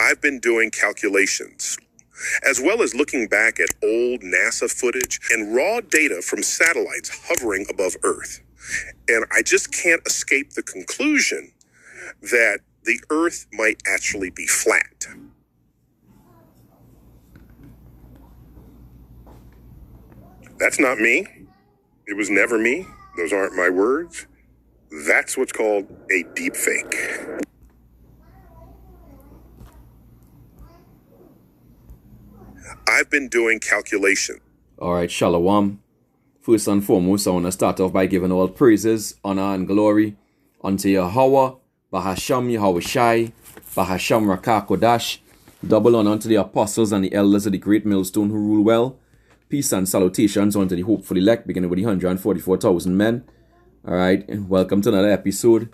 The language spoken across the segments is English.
I've been doing calculations, as well as looking back at old NASA footage and raw data from satellites hovering above Earth. And I just can't escape the conclusion that the Earth might actually be flat. That's not me. It was never me. Those aren't my words. That's what's called a deep fake. I've been doing calculation. All right, Shalom. First and foremost, I want to start off by giving all praises, honor, and glory unto Yahweh, Bahasham Yahweh Shai, Bahasham Rakah Kodash. Double honor unto the apostles and the elders of the great millstone who rule well. Peace and salutations unto the hopeful elect, beginning with the 144,000 men. All right, and welcome to another episode.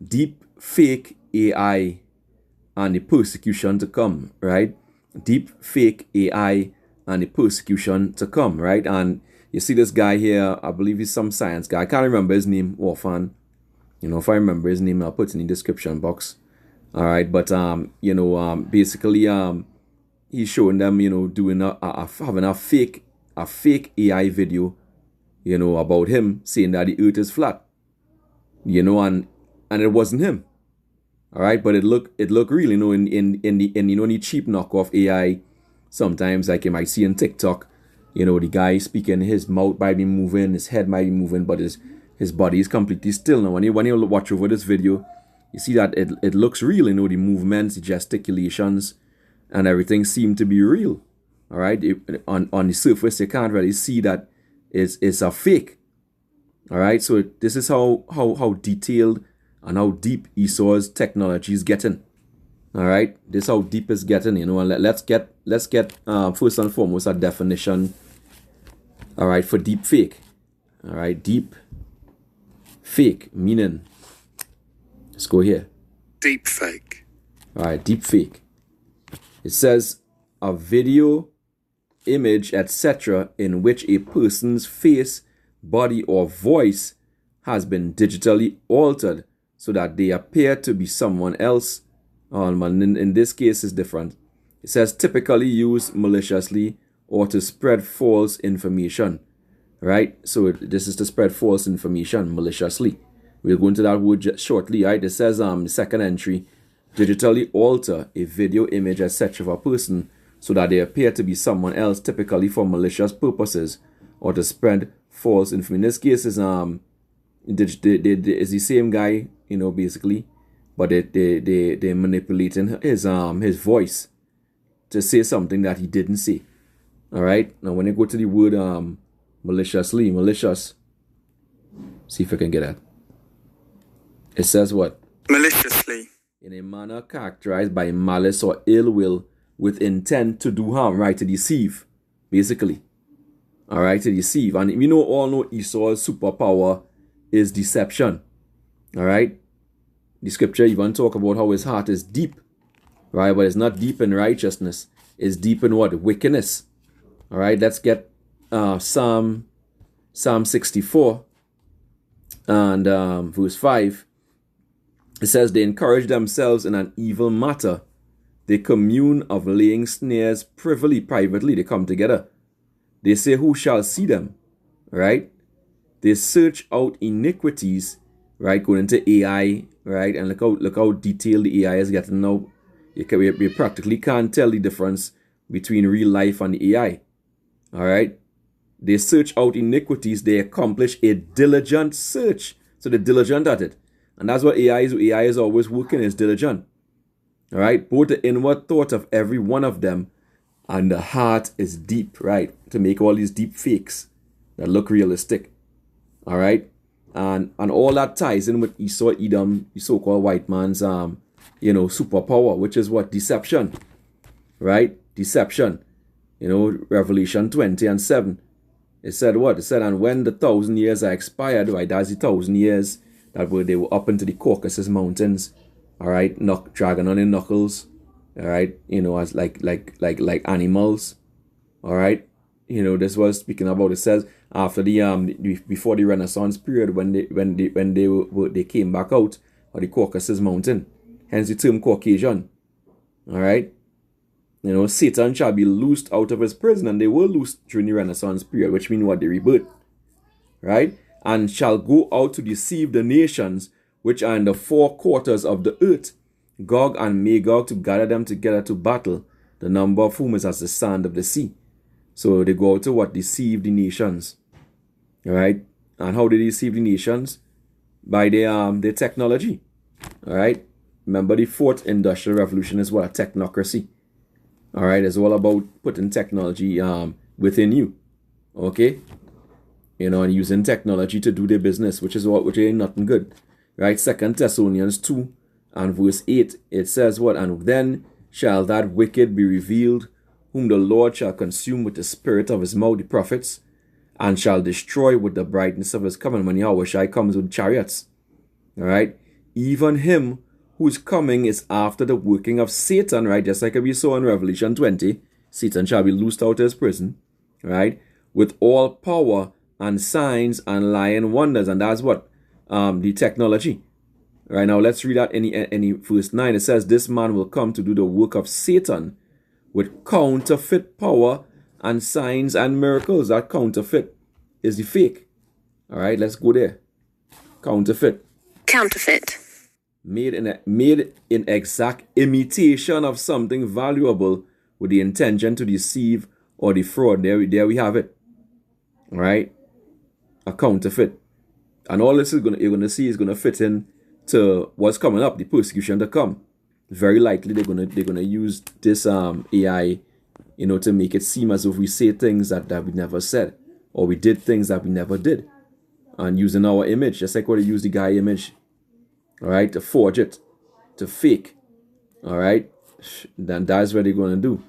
Deep fake AI and the persecution to come, right? Deep fake AI and the persecution to come, right? And you see this guy here, I believe he's some science guy. I can't remember his name offhand. You know, if I remember his name, I'll put it in the description box. All right, but basically, he's showing them, you know, doing having a fake AI video, you know, about him saying that the earth is flat, you know, and it wasn't him. All right, but it looked real, you know, in the cheap knockoff AI. Sometimes, like you might see on TikTok, you know, the guy speaking, his mouth might be moving, his head might be moving, but his body is completely still. Now, when you watch over this video, you see that it looks real, you know, the movements, the gesticulations, and everything seem to be real. All right, on the surface, you can't really see that it's a fake. All right, so this is how detailed and how deep Esau's technology is getting. All right, this is how deep it's getting, you know. And let's get first and foremost a definition. All right, for deep fake. All right, deep fake meaning. Let's go here. Deep fake. All right, deep fake. It says a video, image, etc., in which a person's face, body, or voice has been digitally altered so that they appear to be someone else. In this case, it's different. It says typically used maliciously or to spread false information. Right? So this is to spread false information maliciously. We'll go into that word shortly. Right? It says the second entry, digitally alter a video, image, etc. of a person so that they appear to be someone else, typically for malicious purposes or to spread false information. In this case, is the same guy, you know, basically, but they're manipulating his voice to say something that he didn't say. All right. Now, when you go to the word malicious, see if I can get that. It says what? Maliciously. In a manner characterized by malice or ill will, with intent to do harm, right? To deceive, basically. All right, to deceive. And we all know Esau's superpower is deception. All right. The scripture even talk about how his heart is deep, right? But it's not deep in righteousness. It's deep in what? Wickedness. All right. Let's get Psalm 64 and verse 5. It says, they encourage themselves in an evil matter. They commune of laying snares privily, privately. They come together. They say, who shall see them? Right? They search out iniquities, right? Going into AI, right? And look how detailed the AI is getting now. You practically can't tell the difference between real life and the AI. All right? They search out iniquities. They accomplish a diligent search. So they're diligent at it. And that's what AI is. AI is always working, is diligent. All right? Both the inward thought of every one of them and the heart is deep, right? To make all these deep fakes that look realistic. All right? And all that ties in with Esau, Edom, the so-called white man's, superpower, which is what? Deception. Right? Deception. You know, Revelation 20 and 7. It said what? It said, and when the 1,000 years are expired, right? That's the 1,000 years they were up into the Caucasus Mountains. All right? Dragging on their knuckles. All right? You know, as like animals. All right? You know, this was speaking about, it says, after before the Renaissance period, when they came back out of the Caucasus Mountain, hence the term Caucasian. All right. Satan shall be loosed out of his prison, and they were loosed during the Renaissance period, which means what? The rebirth, right? And shall go out to deceive the nations which are in the four quarters of the earth, Gog and Magog, to gather them together to battle, the number of whom is as the sand of the sea. So they go out to what? Deceive the nations. All right. And how they deceive the nations? By their technology. All right. Remember, the fourth industrial revolution is what? A technocracy. All right. It's all about putting technology within you. Okay. And using technology to do their business, which ain't nothing good. Right. 2 Thessalonians 2 and verse 8, it says what? And then shall that wicked be revealed, whom the Lord shall consume with the spirit of his mouth, the prophets, and shall destroy with the brightness of his coming. When Yahushua comes with chariots. All right. Even him whose coming is after the working of Satan, right? Just like we saw in Revelation 20, Satan shall be loosed out of his prison, right? With all power and signs and lying wonders. And that's what? The technology. Right, now let's read out any verse 9. It says, this man will come to do the work of Satan with counterfeit power and signs and miracles. That counterfeit is the fake. All right, let's go there. Counterfeit. Counterfeit. Made in exact imitation of something valuable with the intention to deceive or defraud. There we have it. All right, a counterfeit. And all this you're gonna see is gonna fit in to what's coming up, the persecution to come. Very likely they're gonna use this AI, to make it seem as if we say things that we never said, or we did things that we never did, and using our image, just like what they use the guy image, all right, to forge it, to fake, all right. Then that's what they're gonna do,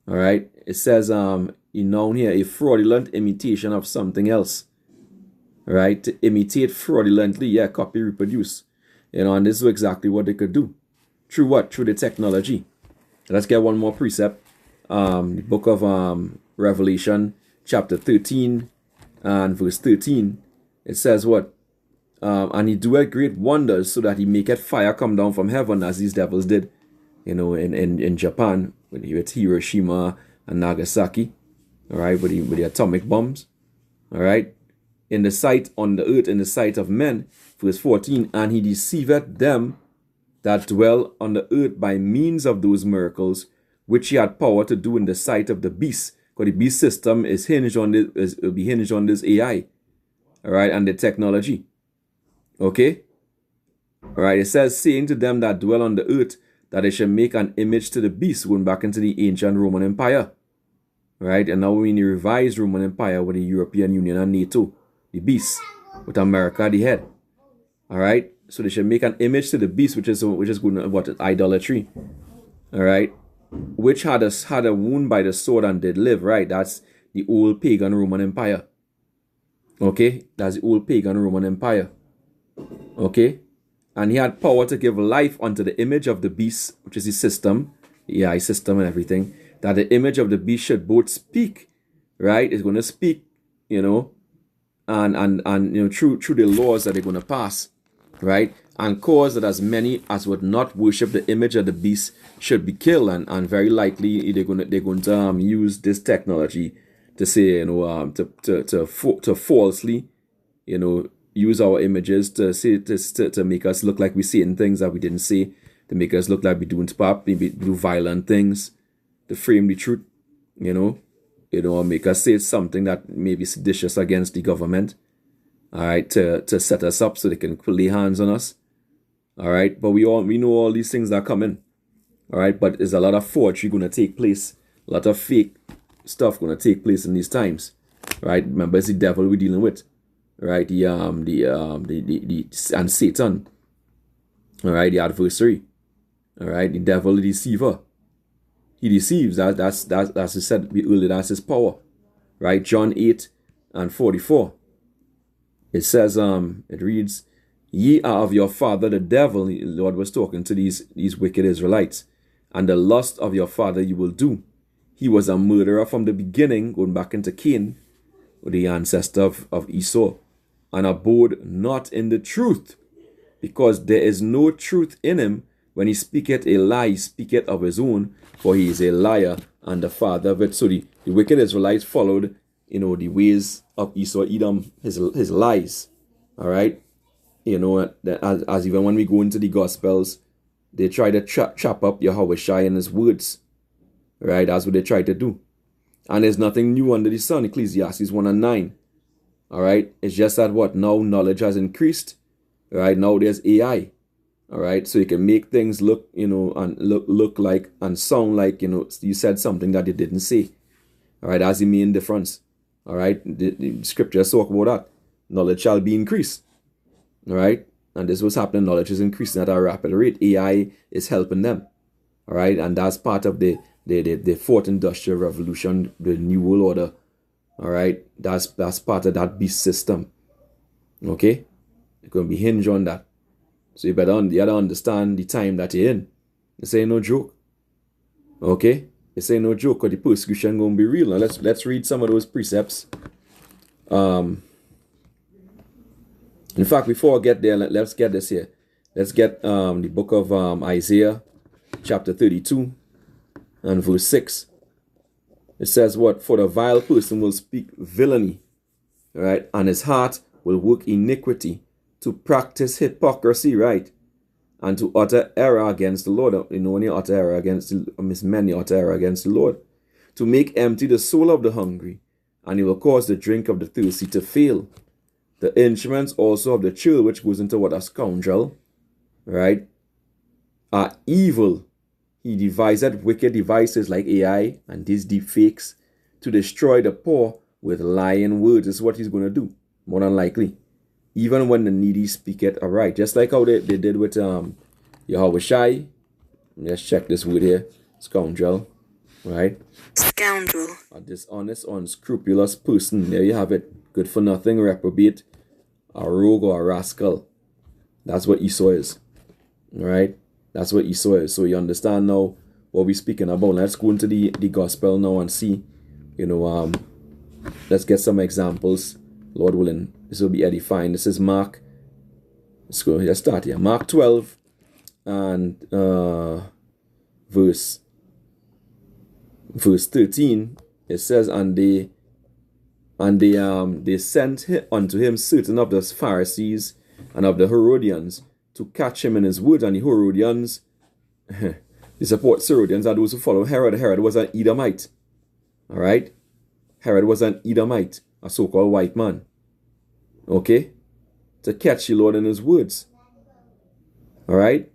all right. It says here a fraudulent imitation of something else, right? To imitate fraudulently, copy, reproduce. And this is exactly what they could do. Through what? Through the technology. Let's get one more precept. The book of Revelation, chapter 13 and verse 13. It says what? And he doeth great wonders, so that he maketh fire come down from heaven, as these devils did, in Japan, with Hiroshima and Nagasaki. All right, with the atomic bombs. All right. In the sight on the earth, in the sight of men. Verse 14, and he deceiveth them that dwell on the earth by means of those miracles which he had power to do in the sight of the beast. Because the beast system is hinged on this, will be hinged on this AI. All right, and the technology. Okay? All right, it says, saying to them that dwell on the earth, that they shall make an image to the beast, going back into the ancient Roman Empire. Right, and now we're in the revised Roman Empire with the European Union and NATO. The beast, with America at the head. All right, so they should make an image to the beast, which is good, what, idolatry. All right, which had a wound by the sword and did live. Right, that's the old pagan Roman Empire. Okay, that's the old pagan Roman Empire. Okay, and he had power to give life unto the image of the beast, which is the system, the AI system and everything. That the image of the beast should both speak. Right, it's going to speak, and through the laws that they're going to pass, right, and cause that as many as would not worship the image of the beast should be killed, and very likely they're going to use this technology to say, to falsely, use our images to say to make us look like we're saying things that we didn't say, to make us look like we're doing pop, maybe do violent things, to frame the truth, make us say something that may be seditious against the government, all right, to set us up so they can lay hands on us, all right. But we know all these things are coming, all right. But there's a lot of forgery going to take place, a lot of fake stuff going to take place in these times, right? Remember, it's the devil we're dealing with, right? And Satan, all right, the adversary, all right, the devil, the deceiver. He deceives. That's I said earlier, that's his power. Right? John 8 and 44. It says, it reads, ye are of your father the devil. The Lord was talking to these wicked Israelites. And the lust of your father you will do. He was a murderer from the beginning, going back into Cain, the ancestor of Esau, and abode not in the truth, because there is no truth in him. when he speaketh a lie, he speaketh of his own, for he is a liar and the father of it. So the wicked Israelites followed, the ways of Esau, Edom, his lies. All right. As even when we go into the Gospels, they try to chop up Yahweh Shai and his words. Right? That's what they try to do. And there's nothing new under the sun, Ecclesiastes 1:9. All right? It's just that now knowledge has increased. Right? Now there's AI. All right? So you can make things look, and look like and sound like, you said something that you didn't say. All right? That's the main difference. All right? The scriptures talk about that. Knowledge shall be increased. All right? And this was happening. Knowledge is increasing at a rapid rate. AI is helping them. All right? And that's part of the fourth industrial revolution, the new world order. All right? That's part of that beast system. Okay? It's going to be hinged on that. So you better understand the time that you're in. This ain't no joke. Okay? This ain't no joke, because the persecution going to be real. Now let's read some of those precepts. In fact, before I get there, let's get this here. Let's get the book of Isaiah, chapter 32, and verse 6. It says what? For the vile person will speak villainy, right? And his heart will work iniquity, to practice hypocrisy, right? And to utter error against the Lord. When you utter error against men, you utter error against the Lord. To make empty the soul of the hungry, and he will cause the drink of the thirsty to fail. The instruments also of the churl, which goes into what? A scoundrel, right? Are evil. He devised wicked devices like AI and these deep fakes to destroy the poor with lying words. This is what he's going to do, more than likely. Even when the needy speak it aright. Just like how they did with Yahweh Shai. Let's check this word here. Scoundrel, right? Scoundrel. A dishonest, unscrupulous person. There you have it. Good for nothing, reprobate, a rogue or a rascal. That's what Esau is. Alright? That's what Esau is. So you understand now what we're speaking about. Let's go into the gospel now and see. Let's get some examples. Lord willing, this will be edifying. This is Mark. Let's start here. Mark 12 and verse 13. It says, and they sent unto him certain of the Pharisees and of the Herodians to catch him in his words. And the Herodians, the support Herodians are those who follow Herod. Herod was an Edomite. All right? Herod was an Edomite, a so-called white man. Okay? To catch the Lord in his words. All right?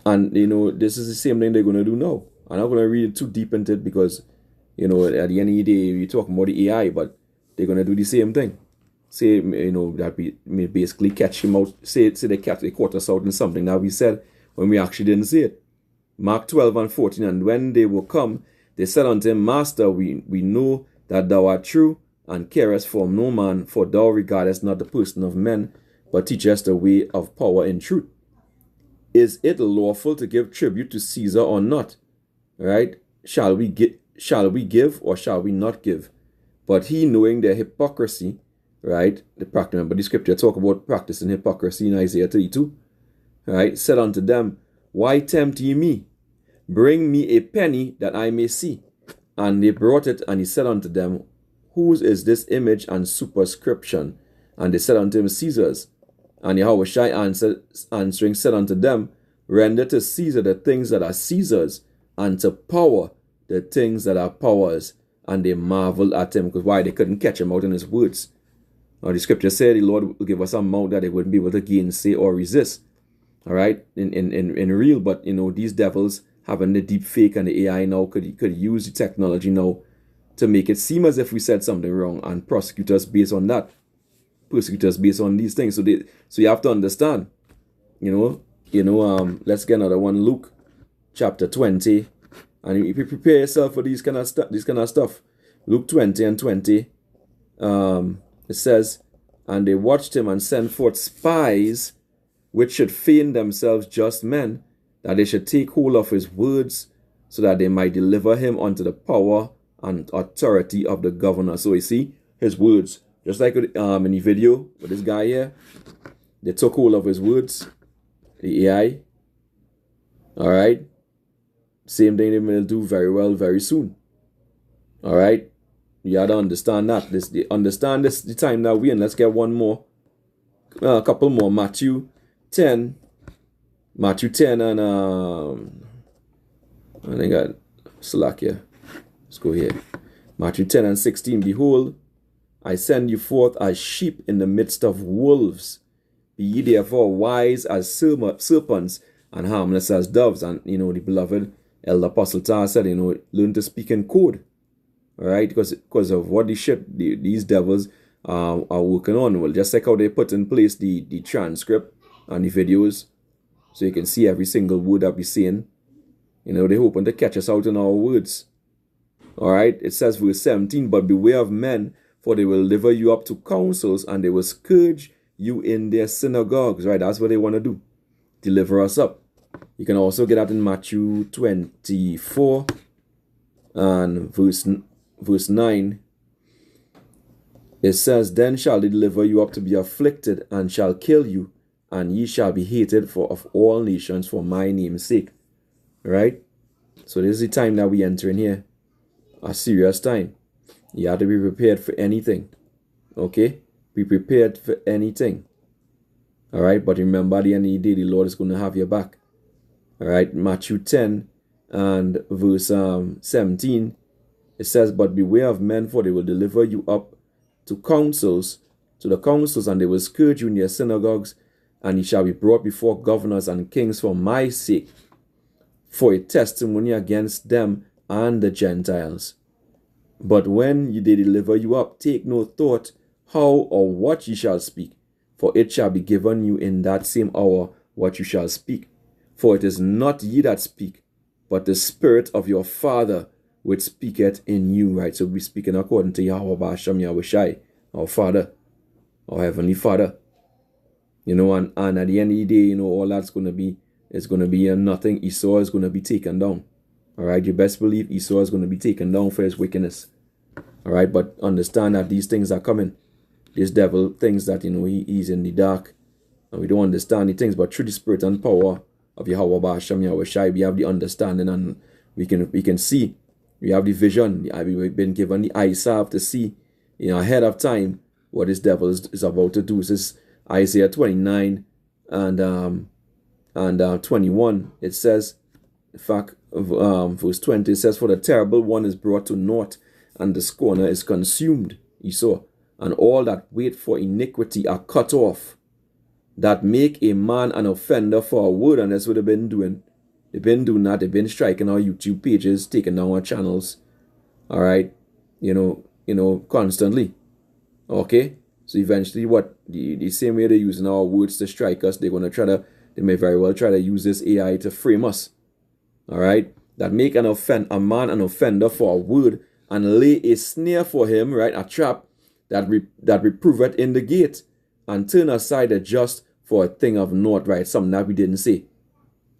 And, this is the same thing they're going to do now. I'm not going to read too deep into it because, at the end of the day, we're talking about the AI, but they're going to do the same thing. Say, that we basically catch him out. Say they caught us out in something that we said when we actually didn't say it. Mark 12 and 14, and when they were come, they said unto him, Master, we know that thou art true, and carest for no man, for thou regardest not the person of men, but teachest the way of power in truth. Is it lawful to give tribute to Caesar or not? Right? Shall we give or shall we not give? But he, knowing their hypocrisy, right? Remember the scripture talk about practicing hypocrisy in Isaiah 32, right? Said unto them, Why tempt ye me? Bring me a penny that I may see. And they brought it, and he said unto them, Whose is this image and superscription? And they said unto him, Caesar's. And Yahweh Shai answering said unto them, Render to Caesar the things that are Caesar's, and to power the things that are powers. And they marveled at him, because why? They couldn't catch him out in his words. Now the scripture said the Lord will give us a mouth that they wouldn't be able to gainsay or resist. All right? In real, but these devils having the deep fake and the AI now could use the technology now to make it seem as if we said something wrong and prosecute us based on that. Persecute us based on these things. So you have to understand. Let's get another one. Luke chapter 20. And if you prepare yourself for this kind of stuff. Luke 20 and 20. It says, And they watched him and sent forth spies, which should feign themselves just men, that they should take hold of his words, so that they might deliver him unto the power and authority of the governor. So you see, his words. Just like in the video with this guy here, they took hold of his words, the AI, All right. Same thing they will do very well very soon. All right. You have to understand that. Understand this the time that we in. Let's get one more. A couple more. Matthew 10. Matthew 10 and I think I slack here. Let's go here. Matthew 10 and 16. Behold, I send you forth as sheep in the midst of wolves. Be ye therefore wise as serpents and harmless as doves. And, the beloved Elder Apostle Tar said, learn to speak in code. All right? Because of what these devils are working on. Well, just like how they put in place the transcript and the videos so you can see every single word that we're saying. They're hoping to catch us out in our words. All right? It says, verse 17, but beware of men, for they will deliver you up to councils, and they will scourge you in their synagogues. Right? That's what they want to do. Deliver us up. You can also get that in Matthew 24 and verse 9. It says, then shall they deliver you up to be afflicted, and shall kill you, and ye shall be hated of all nations for my name's sake. Right? So this is the time that we enter in here. A serious time. You have to be prepared for anything. Okay? Be prepared for anything. All right? But remember, at the end of the day, the Lord is going to have your back. All right? Matthew 10 and verse 17. It says, but beware of men, for they will deliver you up to the councils, and they will scourge you in their synagogues, and ye shall be brought before governors and kings for my sake, for a testimony against them and the Gentiles. But when they deliver you up, take no thought how or what ye shall speak, for it shall be given you in that same hour what you shall speak. For it is not ye that speak, but the Spirit of your Father which speaketh in you. Right? So we're speaking according to Yahweh Ba'ashem Yahweh Shai, our Father, our Heavenly Father. And at the end of the day, all that's going to be, it's going to be nothing. Esau is going to be taken down. All right, you best believe Esau is going to be taken down for his wickedness. All right, but understand that these things are coming. This devil thinks that, he's in the dark, and we don't understand the things, but through the spirit and power of Yahweh Ba'ashem Yahweh Shai, we have the understanding, and we can see. We have the vision. We've been given the eyesight to see, ahead of time what this devil is about to do. This is Isaiah 29 and 21. It says, in fact, verse 20, it says, for the terrible one is brought to naught, and the scorner is consumed, Esau, and all that wait for iniquity are cut off, that make a man an offender for a word. And that's what they've been doing. They've been doing that. They've been striking our YouTube pages, taking down our channels. All right, constantly. Okay, so eventually, what the same way they're using our words to strike us, they may very well try to use this AI to frame us. All right, that make a man an offender for a word, and lay a snare for him, right, a trap that reproveth in the gate, and turn aside the just for a thing of naught, right? Something that we didn't say.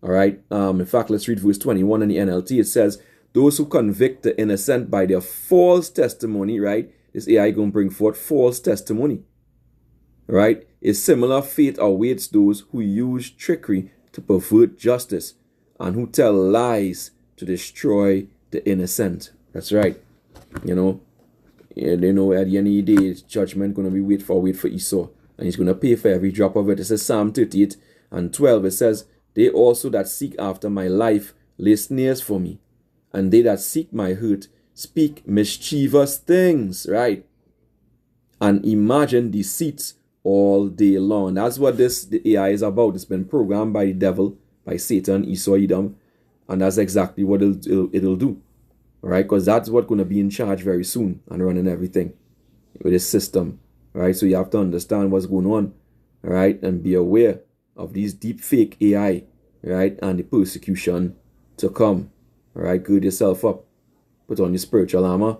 All right. In fact, let's read verse 21 in the NLT. It says, those who convict the innocent by their false testimony, right? This AI going to bring forth false testimony, right? A similar fate awaits those who use trickery to pervert justice, and who tell lies to destroy the innocent. That's right. They know at the end of the day, judgment going to be wait for Esau, and he's going to pay for every drop of it. It says Psalm 38 and 12. It says, they also that seek after my life lay snares for me, and they that seek my hurt speak mischievous things, right? And imagine deceits all day long. That's what the AI is about. It's been programmed by the devil, by Satan, Esau, Edom, and that's exactly what it'll do. All right, because that's what's going to be in charge very soon and running everything with this system. All right, so you have to understand what's going on, all right, and be aware of these deep fake AI, right, and the persecution to come. All right, gird yourself up, put on your spiritual armor.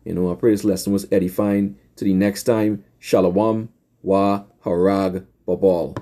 I pray this lesson was edifying. To the next time, Shalom wa Harag Babal.